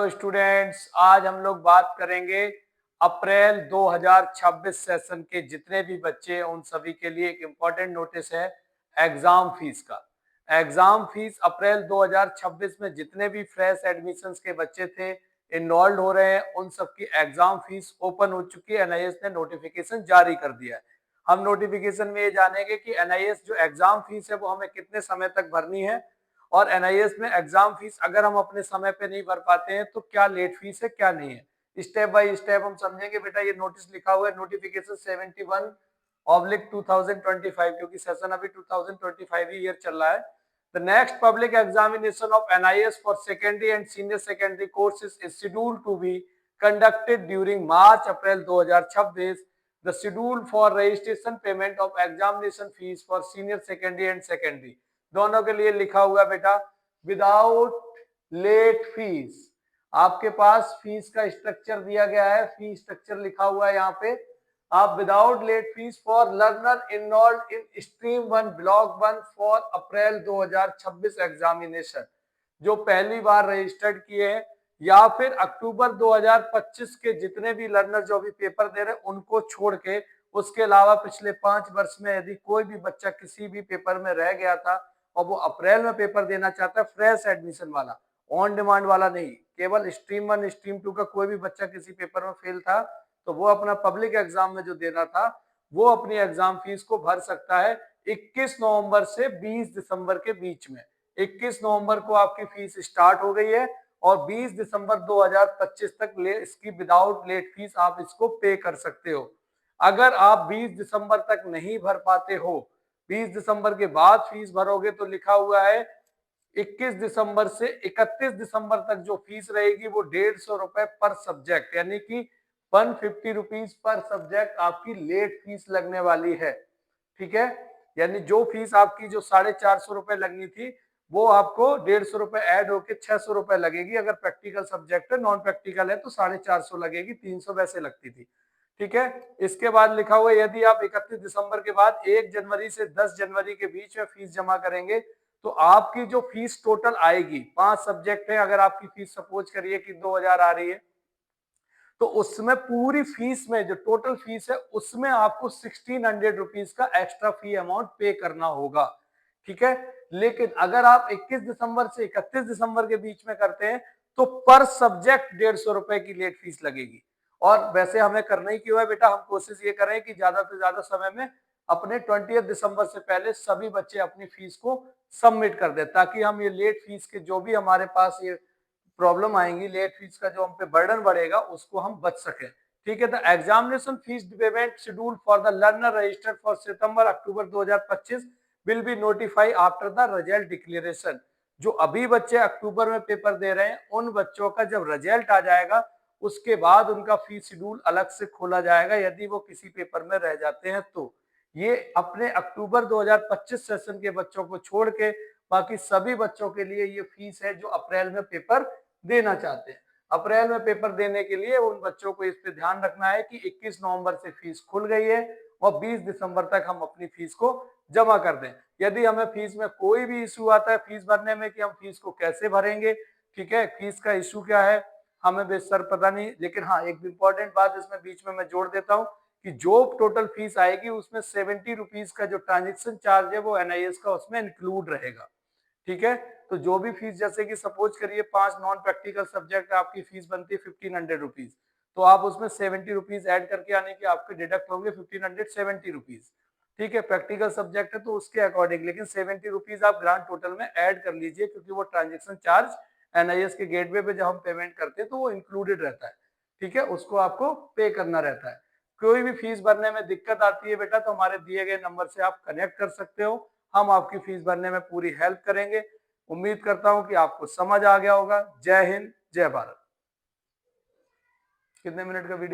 तो स्टूडेंट्स, आज हम लोग बात करेंगे अप्रैल 2026 सेशन के जितने भी बच्चे हैं उन सभी के लिए एक इम्पॉर्टेंट नोटिस है एग्जाम फीस का। एग्जाम फीस अप्रैल 2026 में जितने भी फ्रेश एडमिशंस के बच्चे थे इनरोल्ड हो रहे हैं उन सबकी एग्जाम फीस ओपन हो चुकी है। एनआईएस ने नोटिफिकेशन जारी कर दिया है। हम नोटिफिकेशन में ये जानेंगे कि एनआईएस जो एग्जाम फीस है वो हमें कितने समय तक भरनी है, और एनआईएस में एग्जाम फीस अगर हम अपने समय पे नहीं भर पाते हैं तो क्या लेट फीस है क्या नहीं है। स्टेप बाय स्टेप हम समझेंगे। बेटा ये नोटिस लिखा हुआ है नोटिफिकेशन 71/2025, क्योंकि सेशन अभी 2025 ही ईयर चल रहा है। The next public examination of NIS for secondary and senior secondary courses is scheduled to be conducted during March April 2026. The schedule for registration payment of examination fees for senior secondary and secondary दोनों के लिए लिखा हुआ बेटा without late fees. आपके पास fees का structure दिया गया है, फीस स्ट्रक्चर लिखा हुआ है यहाँ पे। आप without late fee for learner enrolled in stream 1 block 1 for April 2026 examination, जो पहली बार रजिस्टर्ड किए हैं, या फिर अक्टूबर 2025 के जितने भी लर्नर जो अभी पेपर दे रहे हैं उनको छोड़ के, उसके अलावा पिछले 5 वर्ष में यदि कोई भी बच्चा किसी भी पेपर में रह गया था और वो अप्रैल में पेपर देना चाहता है, फ्रेश एडमिशन वाला, ऑन डिमांड वाला नहीं, केवल स्ट्रीम 1 स्ट्रीम 2 का कोई भी बच्चा किसी पेपर में फेल था तो वो अपना पब्लिक एग्जाम में जो देना था वो अपनी एग्जाम फीस को भर सकता है 21 नवंबर से 20 दिसंबर के बीच में। 21 नवंबर को आपकी फीस स्टार्ट हो गई है और 20 दिसंबर 2025 तक इसकी विदाउट लेट फीस आप इसको पे कर सकते हो। अगर आप 20 दिसंबर तक नहीं भर पाते हो, 20 दिसंबर के बाद फीस भरोगे, तो लिखा हुआ है 21 दिसंबर से 31 दिसंबर तक जो फीस रहेगी वो 150 रुपए पर सब्जेक्ट, यानी कि 150 रुपीज पर सब्जेक्ट आपकी लेट फीस लगने वाली है। ठीक है, यानी जो फीस आपकी जो 450 रुपए लगनी थी वो आपको 150 रुपए ऐड होके 600 रुपए लगेगी। अगर प्रैक्टिकल सब्जेक्ट है, नॉन प्रैक्टिकल है तो 450 लगेगी, 300 वैसे लगती थी। ठीक है, इसके बाद लिखा हुआ है यदि आप 31 दिसंबर के बाद 1 जनवरी से 10 जनवरी के बीच में फीस जमा करेंगे तो आपकी जो फीस टोटल आएगी, 5 सब्जेक्ट है, अगर आपकी फीस सपोज करिए कि 2000 आ रही है तो उसमें पूरी फीस में जो टोटल फीस है उसमें आपको 1600 रुपीज का एक्स्ट्रा फी अमाउंट पे करना होगा। ठीक है, लेकिन अगर आप 21 दिसंबर से 31 दिसंबर के बीच में करते हैं तो पर सब्जेक्ट 150 रुपए की लेट फीस लगेगी। और वैसे हमें करना ही क्यों है बेटा, हम कोशिश ये करें कि ज्यादा से ज्यादा समय में अपने 20 दिसंबर से पहले सभी बच्चे अपनी फीस को सबमिट कर दे, ताकि हम ये लेट फीस के जो भी हमारे पास ये प्रॉब्लम आएंगी, लेट फीस का जो हम पे बर्डन बढ़ेगा उसको हम बच सके। ठीक है, the examination fees payment schedule for the learner registered for September October 2025 will be notify after the result declaration. जो अभी बच्चे अक्टूबर में पेपर दे रहे हैं उन बच्चों का जब रिजल्ट आ जाएगा उसके बाद उनका फीस शेड्यूल अलग से खोला जाएगा यदि वो किसी पेपर में रह जाते हैं तो। ये अपने अक्टूबर 2025 सेशन के बच्चों को छोड़ के बाकी सभी बच्चों के लिए ये फीस है जो अप्रैल में पेपर देना चाहते हैं। अप्रैल में पेपर देने के लिए उन बच्चों को इस पे ध्यान रखना है कि 21 नवंबर से फीस खुल गई है और 20 दिसंबर तक हम अपनी फीस को जमा कर दें। यदि हमें फीस में कोई भी इशू आता है फीस भरने में कि हम फीस को कैसे भरेंगे, ठीक है, फीस का इशू क्या है हमें बेसर पता नहीं, लेकिन हाँ एक इंपॉर्टेंट बात इसमें बीच में मैं जोड़ देता हूँ कि जो टोटल फीस आएगी उसमें 70 रुपीज का जो ट्रांजेक्शन चार्ज है वो एनआईएस का उसमें इंक्लूड रहेगा। ठीक है, तो जो भी फीस, जैसे कि सपोज करिए 5 नॉन प्रैक्टिकल सब्जेक्ट आपकी फीस बनती है 1500 रुपीज, तो आप उसमें 70 रुपीज एड करके आने के आपके डिडक्ट होंगे 1570 रुपीज। ठीक है, प्रैक्टिकल सब्जेक्ट है तो उसके अकॉर्डिंग, लेकिन 70 रुपीज आप ग्रांड टोटल में ऐड कर लीजिए क्योंकि वो ट्रांजेक्शन चार्ज एनआईएस के गेटवे पे जब हम पेमेंट करते हैं तो वो इंक्लूडेड रहता है। ठीक है, उसको आपको पे करना रहता है। कोई भी फीस भरने में दिक्कत आती है बेटा तो हमारे दिए गए नंबर से आप कनेक्ट कर सकते हो, हम आपकी फीस भरने में पूरी हेल्प करेंगे। उम्मीद करता हूं कि आपको समझ आ गया होगा। जय हिंद, जय भारत। कितने मिनट का वीडियो